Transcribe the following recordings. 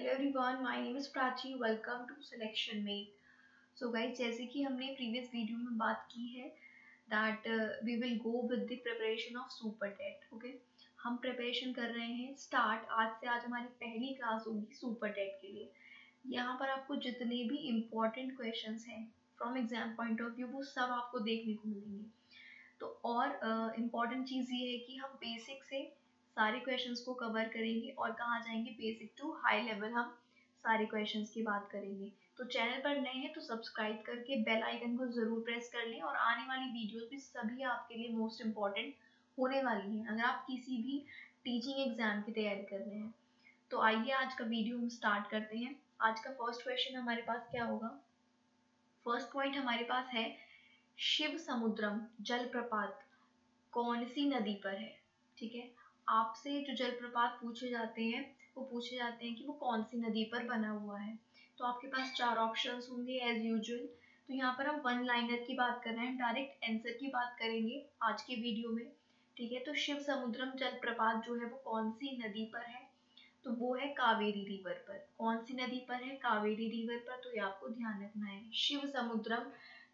Hello everyone, my name is Prachi. Welcome to Selection Mate. So guys, जैसे कि हमने previous video में बात की है that we will go with the preparation of super TET. Okay, हम प्रिपरेशन कर रहे हैं स्टार्ट आज से। आज हमारी पहली क्लास होगी सुपर टेट के लिए। यहाँ पर आपको जितने भी इम्पोर्टेंट क्वेश्चंस हैं from exam point of view वो सब आपको देखने को मिलेंगे। तो और इम्पॉर्टेंट चीज़ ये है कि हम बेसिक से सारे क्वेश्चंस को कवर करेंगे और कहाँ जाएंगे बेसिक टू हाई लेवल हम सारे क्वेश्चंस की बात करेंगे। तो चैनल पर नए हैं तो सब्सक्राइब करके बेल आइकन को ज़रूर प्रेस कर लें और आने वाली वीडियोस भी सभी आपके लिए मोस्ट इम्पॉर्टेंट होने वाली हैं अगर आप किसी भी टीचिंग एग्जाम की तैयारी कर रहे हैं। तो आइए आज का वीडियो हम स्टार्ट करते हैं। आज का फर्स्ट क्वेश्चन हमारे पास क्या होगा? फर्स्ट पॉइंट हमारे पास है शिव समुद्रम जलप्रपात कौन सी नदी पर है? ठीक है, आपसे जो जलप्रपात पूछे जाते हैं वो पूछे जाते हैं कि वो कौन सी नदी पर बना हुआ है। तो आपके पास चार ऑप्शंस होंगे एज यूजुअल। तो यहाँ पर हम वन लाइनर की बात कर रहे हैं, डायरेक्ट आंसर की बात करेंगे आज के वीडियो में। ठीक है, तो शिव समुद्रम जलप्रपात जो है वो कौन सी नदी पर है? तो वो है कावेरी रिवर पर। कौन सी नदी पर है? कावेरी रिवर पर। तो ये आपको ध्यान रखना है, शिव समुद्रम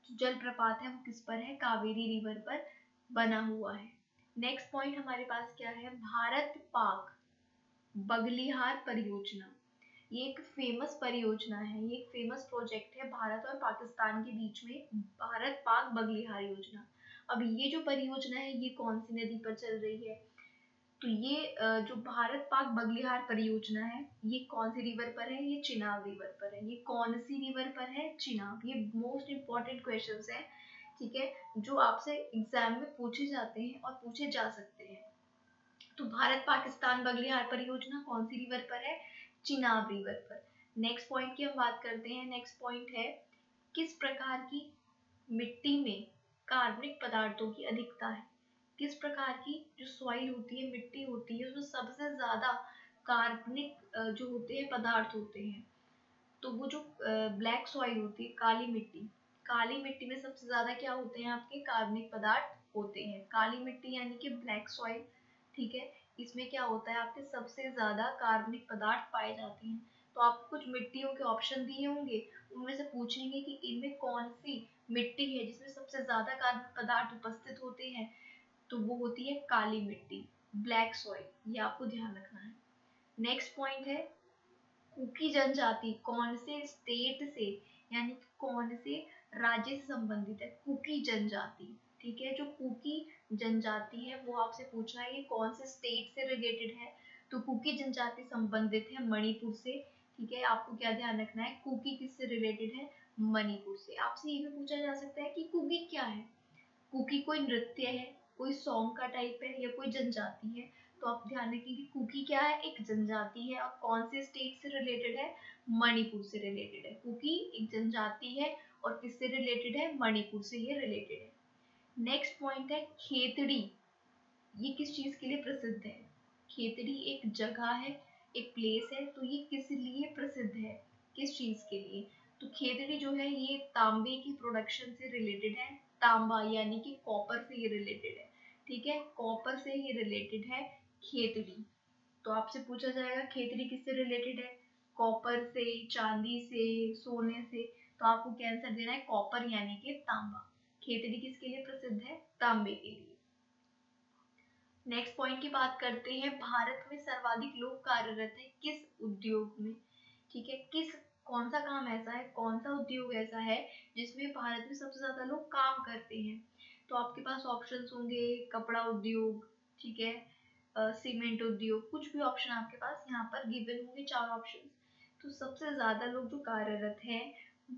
जो जलप्रपात है वो किस पर है? कावेरी रिवर पर बना हुआ है। नेक्स्ट पॉइंट हमारे पास क्या है? भारत पाक बगलिहार परियोजना। ये एक फेमस परियोजना है, ये एक फेमस प्रोजेक्ट है भारत और पाकिस्तान के बीच में, भारत पाक बगलिहार योजना। अब ये जो परियोजना है ये कौन सी नदी पर चल रही है? तो ये जो भारत पाक बगलिहार परियोजना है ये कौन सी रिवर पर है? ये चिनाब रिवर पर है। ये कौन सी रिवर पर है? चिनाब। ये मोस्ट इंपॉर्टेंट क्वेश्चंस हैं, ठीक है, जो आपसे एग्जाम में पूछे जाते हैं और पूछे जा सकते हैं। तो भारत पाकिस्तान बगलिहार परियोजना कौन सी रिवर पर है? चिनाब रिवर पर। नेक्स्ट पॉइंट की हम बात करते हैं। नेक्स्ट पॉइंट है किस प्रकार की मिट्टी में कार्बनिक पदार्थों की अधिकता है? किस प्रकार की जो सॉइल होती है, मिट्टी होती है, उसमें सबसे ज्यादा कार्बनिक जो होते हैं पदार्थ होते हैं? तो वो जो ब्लैक सॉइल होती है, काली मिट्टी में सबसे ज्यादा क्या होते हैं? आपके कार्बनिक पदार्थ होते हैं। काली मिट्टी यानी कि ब्लैक सॉइल, ठीक है, इसमें क्या होता है? आपके सबसे ज्यादा कार्बनिक पदार्थ पाए जाते हैं। तो आपको कुछ मिट्टियों के ऑप्शन दिए होंगे, उनमें से पूछेंगे कि इनमें कौन सी मिट्टी है जिसमें सबसे ज्यादा कार्बनिक पदार्थ उपस्थित होते हैं। तो वो होती है काली मिट्टी, ब्लैक सॉइल। ये आपको ध्यान रखना है। नेक्स्ट पॉइंट है कुकी जनजाति कौन से स्टेट से यानी कौन से राज्य से संबंधित है? कुकी जनजाति, ठीक है, जो कुकी जनजाति है वो आपसे पूछ रहा है ये कौन से स्टेट से रिलेटेड है? तो कुकी जनजाति संबंधित है मणिपुर से। ठीक है, आपको क्या ध्यान रखना है? कुकी किससे रिलेटेड है? मणिपुर से। आपसे ये भी पूछा जा सकता है कि कुकी क्या है? कुकी कोई नृत्य है, कोई सॉन्ग का टाइप है, या कोई जनजाति है? तो आप ध्यान रखें कि कुकी क्या है? एक जनजाति है। और कौन से स्टेट से रिलेटेड है? मणिपुर से रिलेटेड है। कुकी एक जनजाति है और किससे रिलेटेड है? मणिपुर से ये रिलेटेड है। नेक्स्ट पॉइंट है खेतड़ी। ये किस चीज के लिए प्रसिद्ध है? खेतड़ी एक जगह है, एक प्लेस है। तो ये किस लिए प्रसिद्ध है? किस चीज के लिए? तो खेतड़ी जो है ये तांबे की प्रोडक्शन से रिलेटेड है। तांबा यानी कि कॉपर से ये रिलेटेड है, ठीक है, कॉपर से ये रिलेटेड है खेतड़ी। तो आपसे पूछा जाएगा खेतड़ी किससे रिलेटेड है? कॉपर से, चांदी से, सोने से। तो आपको क्या आंसर देना है? कॉपर यानी कि तांबा। खेतड़ी किसके लिए प्रसिद्ध है? तांबे के लिए। नेक्स्ट पॉइंट की बात करते हैं। भारत में सर्वाधिक लोग कार्यरत है किस उद्योग में? ठीक है, किस कौन सा काम ऐसा है, कौन सा उद्योग ऐसा है जिसमें भारत में सबसे ज्यादा लोग काम करते हैं? तो आपके पास ऑप्शंस होंगे कपड़ा उद्योग, ठीक है, सीमेंट उद्योग, कुछ भी ऑप्शन आपके पास यहाँ पर गिवन होंगे, चार ऑप्शन। तो सबसे ज्यादा लोग जो कार्यरत हैं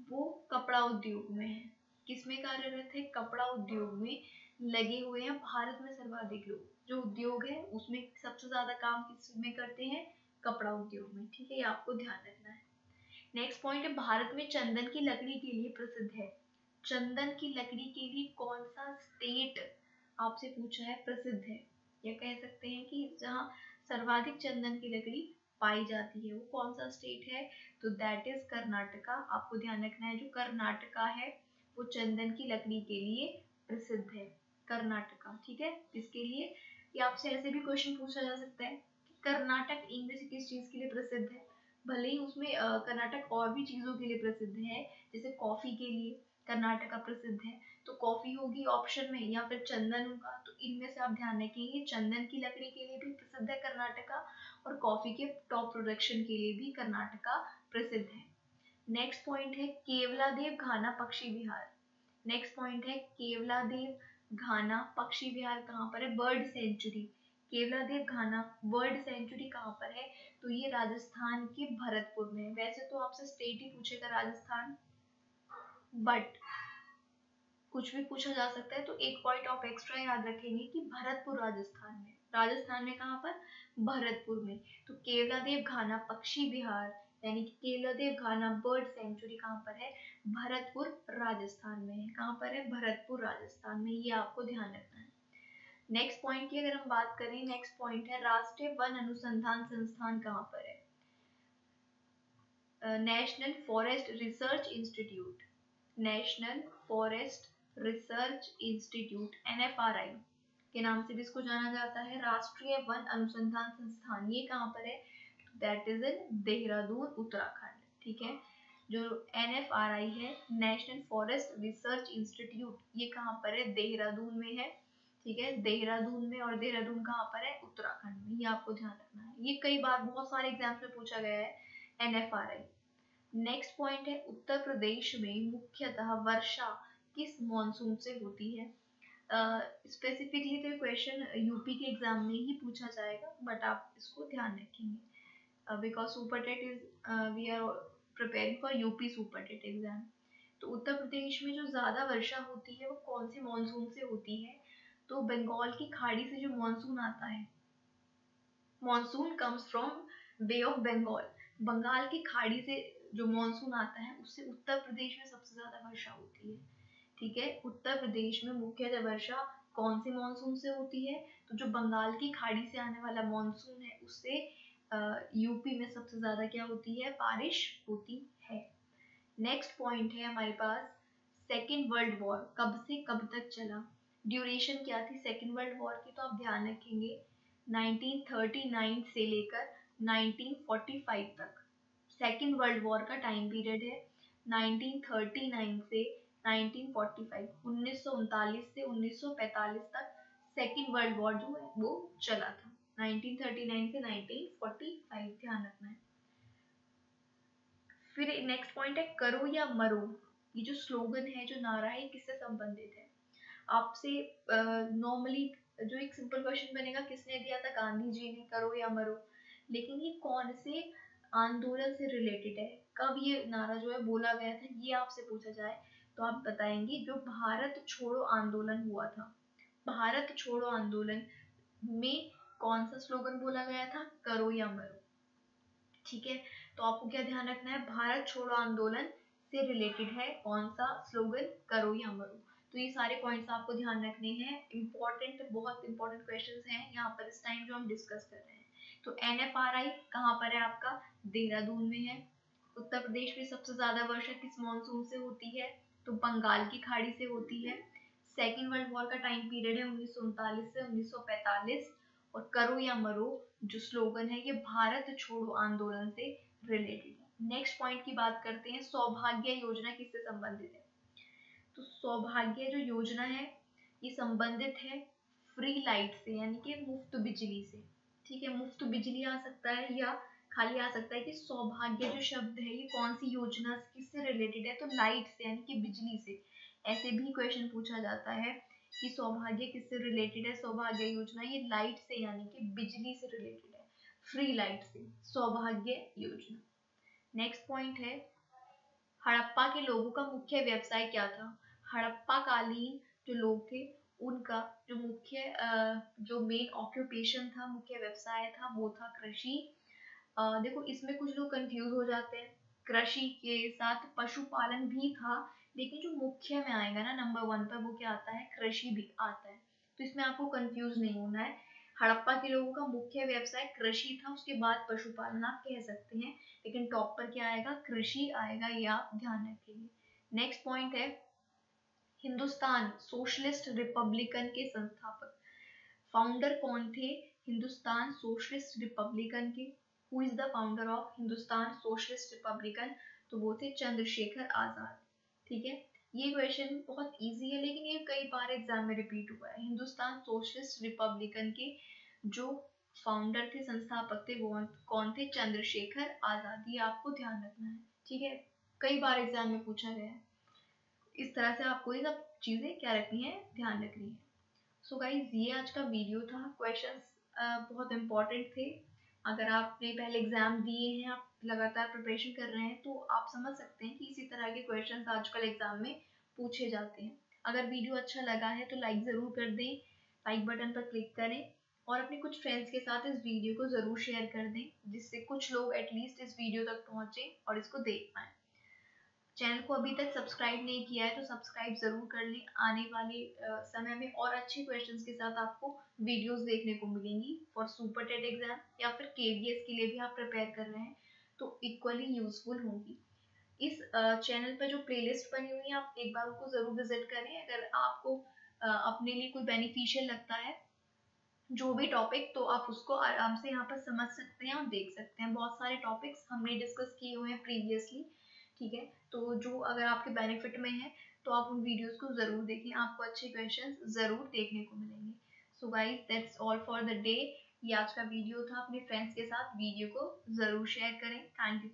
वो कपड़ा उद्योग में है। किसमें कार्यरत है? कपड़ा उद्योग में लगे हुए हैं भारत में सर्वाधिक लोग। जो उद्योग है उसमें सबसे ज्यादा काम किस में करते हैं? कपड़ा उद्योग में, ठीक है, ये आपको ध्यान रखना है। नेक्स्ट पॉइंट है भारत में चंदन की लकड़ी के लिए प्रसिद्ध है। चंदन की लकड़ी के लिए कौन सा स्टेट आपसे पूछा है प्रसिद्ध है? या कह सकते हैं कि जहाँ सर्वाधिक चंदन की लकड़ी पाई जाती है वो कौन सा स्टेट है? तो दैट इज कर्नाटका। आपको ध्यान रखना है जो कर्नाटका है वो चंदन की लकड़ी के लिए प्रसिद्ध है, कर्नाटका, ठीक है। इसके लिए या आपसे ऐसे भी क्वेश्चन पूछा जा सकता है कि कर्नाटक इनमें से किस चीज के लिए प्रसिद्ध है? भले ही उसमें कर्नाटक और भी चीज़ों के लिए प्रसिद्ध है, जैसे कॉफ़ी के लिए कर्नाटका प्रसिद्ध है, तो कॉफ़ी होगी ऑप्शन में, या फिर चंदन होगा। तो इनमें से आप ध्यान रखेंगे, चंदन की लकड़ी के लिए भी प्रसिद्ध है कर्नाटका, और कॉफ़ी के टॉप प्रोडक्शन के लिए भी कर्नाटका प्रसिद्ध है। नेक्स्ट पॉइंट है केवलादेव घाना पक्षी विहार। नेक्स्ट पॉइंट है केवलादेव घाना पक्षी विहार कहाँ पर है? Bird sanctuary. Keoladeo Ghana bird sanctuary कहाँ पर है? तो ये राजस्थान के भरतपुर में। वैसे तो आपसे स्टेट ही पूछेगा राजस्थान, बट कुछ भी पूछा जा सकता है, तो एक पॉइंट आप एक्स्ट्रा याद रखेंगे कि भरतपुर राजस्थान में। राजस्थान में कहाँ पर? भरतपुर में। तो केवलादेव घाना पक्षी विहार यानी कि केवलादेव घाना बर्ड सेंचुरी कहाँ पर है? भरतपुर राजस्थान में है। कहाँ पर है? भरतपुर राजस्थान में। ये आपको ध्यान रखना है। नेक्स्ट पॉइंट की अगर हम बात करें, नेक्स्ट पॉइंट है राष्ट्रीय वन अनुसंधान संस्थान कहाँ पर है? National forest research institute. National forest research institute NFRI के नाम से भी इसको जाना जाता है, राष्ट्रीय वन अनुसंधान संस्थान। ये कहाँ पर है? That is in Dehradun Uttarakhand. ठीक है, जो NFRI है नेशनल फॉरेस्ट रिसर्च इंस्टीट्यूट, ये कहाँ पर है? देहरादून में है। ठीक है, देहरादून में, और देहरादून कहाँ पर है? उत्तराखंड में। ये आपको ध्यान रखना है, ये कई बार बहुत सारे एग्जाम्स में पूछा गया है NFRI। नेक्स्ट पॉइंट है उत्तर प्रदेश में मुख्यतः वर्षा किस मॉनसून से होती है? स्पेसिफिकली तो क्वेश्चन यूपी के एग्जाम में ही पूछा जाएगा, बट आप इसको ध्यान रखेंगे because super TET is we are preparing for UP super TET exam. तो उत्तर प्रदेश में जो ज्यादा वर्षा होती है वो कौन से मॉनसून से होती है? तो बंगाल की खाड़ी से जो मॉनसून आता है, monsoon comes from Bay of Bengal. Bengal की खाड़ी से जो मॉनसून आता है उससे उत्तर प्रदेश में सबसे ज्यादा वर्षा होती है। ठीक है, उत्तर प्रदेश में मुख्यतः वर्षा कौन सी मॉनसून से होती है? तो जो बंगाल की खाड़ी से आने वाला मॉनसून है उससे यूपी में सबसे ज्यादा क्या होती है? बारिश होती है। नेक्स्ट पॉइंट है हमारे पास सेकेंड वर्ल्ड वॉर कब से कब तक चला? ड्यूरेशन क्या थी सेकेंड वर्ल्ड वॉर की? तो आप ध्यान रखेंगे 1939 से लेकर 1945 तक सेकेंड वर्ल्ड वॉर का टाइम पीरियड है। 1939 से 1945, 1939 से 1945 तक सेकेंड वर्ल्ड वॉर जो है वो चला था। 1939 से 1945 ध्यान रखना है। फिर नेक्स्ट पॉइंट है करो या मरो। ये जो स्लोगन है, जो नारा है, किससे संबंधित है? आपसे नॉर्मली जो एक सिंपल क्वेश्चन बनेगा, किसने दिया था? गांधी जी ने, करो या मरो। लेकिन ये कौन से आंदोलन से रिलेटेड है? कब ये नारा जो है बोला गया था, ये आपसे पूछा जाए तो आप बताएंगे जो भारत छोड़ो आंदोलन हुआ था। भारत छोड़ो आंदोलन में कौन सा स्लोगन बोला गया था? करो या मरो। ठीक है, तो आपको क्या ध्यान रखना है? भारत छोड़ो आंदोलन से रिलेटेड है कौन सा स्लोगन? करो या मरो। तो ये सारे पॉइंट्स आपको ध्यान रखने हैं, इंपॉर्टेंट, बहुत इंपॉर्टेंट क्वेश्चंस हैं यहाँ पर इस टाइम जो हम डिस्कस कर रहे हैं। तो NFRI कहाँ पर है आपका? देहरादून में है। उत्तर प्रदेश में सबसे ज्यादा वर्षा किस मॉनसून से होती है? तो बंगाल की खाड़ी से होती है। सेकेंड वर्ल्ड वॉर का टाइम पीरियड है 1939 से 1945, और करो या मरो जो स्लोगन है ये भारत छोड़ो आंदोलन से रिलेटेड है। नेक्स्ट पॉइंट की बात करते हैं, सौभाग्य योजना किससे संबंधित है? तो सौभाग्य जो योजना है ये संबंधित है फ्री लाइट से, यानी कि मुफ्त बिजली से। ठीक है, मुफ्त बिजली आ सकता है या खाली आ सकता है कि सौभाग्य जो शब्द है ये कौन सी योजना किससे रिलेटेड है? तो लाइट से यानी कि बिजली से। ऐसे भी क्वेश्चन पूछा जाता है कि सौभाग्य किससे रिलेटेड है? सौभाग्य योजना ये लाइट से यानी कि बिजली से रिलेटेड है, फ्री लाइट से, सौभाग्य योजना। नेक्स्ट पॉइंट है हड़प्पा के लोगों का मुख्य व्यवसाय क्या था? हड़प्पा कालीन जो लोग थे उनका जो मुख्य जो मेन ऑक्यूपेशन था, मुख्य व्यवसाय था, वो था कृषि। देखो इसमें कुछ लोग कंफ्यूज हो जाते हैं, कृषि के साथ पशुपालन भी था, लेकिन जो मुख्य में आएगा ना नंबर 1 पर वो क्या आता है? कृषि भी आता है। तो इसमें आपको कंफ्यूज नहीं होना है। हड़प्पा के लोगों का मुख्य व्यवसाय कृषि था, उसके बाद पशुपालन आप कह सकते हैं, लेकिन टॉप पर क्या आएगा? कृषि आएगा, ये आप ध्यान रखेंगे। नेक्स्ट पॉइंट है हिंदुस्तान सोशलिस्ट रिपब्लिकन के संस्थापक, फाउंडर कौन थे हिंदुस्तान सोशलिस्ट रिपब्लिकन के? Who is the founder of Hindustan socialist Republican, तो वो थे चंद्रशेखर आजाद। ठीक है, ये क्वेश्चन बहुत इजी है लेकिन ये कई बार एग्जाम में रिपीट हुआ है। हिंदुस्तान सोशलिस्ट रिपब्लिकन के जो फाउंडर थे, संस्थापक थे, वो कौन थे? चंद्रशेखर आजाद। ये आपको ध्यान रखना है। ठीक है, कई बार एग्जाम में पूछा गया है। इस तरह से आपको ये सब चीजें क्या रखनी है, ध्यान रखनी है। सो गाइज, ये आज का वीडियो था। क्वेश्चंस बहुत इंपॉर्टेंट थे। अगर आपने पहले एग्जाम दिए हैं, आप लगातार प्रिपरेशन कर रहे हैं, तो आप समझ सकते हैं कि इसी तरह के क्वेश्चंस आजकल एग्जाम में पूछे जाते हैं। अगर वीडियो अच्छा लगा है तो लाइक ज़रूर कर दें, लाइक बटन पर क्लिक करें और अपने कुछ फ्रेंड्स के साथ इस वीडियो को ज़रूर शेयर कर दें, जिससे कुछ लोग एटलीस्ट इस वीडियो तक पहुँचें और इसको देख पाएँ। चैनल को अभी तक सब्सक्राइब नहीं किया है तो सब्सक्राइब जरूर कर लें। आने वाले समय में और अच्छे क्वेश्चंस के साथ आपको वीडियोस देखने को मिलेंगी फॉर सुपर टेट एग्जाम या फिर केवीएस के लिए भी आप प्रिपेयर कर रहे हैं तो इक्वली यूजफुल होंगी। इस चैनल पर जो प्लेलिस्ट बनी हुई है, आप एक बार उनको जरूर विजिट करें। अगर आपको अपने लिए कोई बेनिफिशियल लगता है जो भी टॉपिक, तो आप उसको आराम से यहाँ पर समझ सकते हैं और देख सकते हैं। बहुत सारे टॉपिक्स हमने डिस्कस किए हुए हैं प्रीवियसली। ठीक है, तो जो अगर आपके बेनिफिट में है तो आप उन वीडियोस को जरूर देखें, आपको अच्छे क्वेश्चंस जरूर देखने को मिलेंगे। So guys, that's all for the day. ये आज का वीडियो था। अपने फ्रेंड्स के साथ वीडियो को जरूर शेयर करें। Thank you.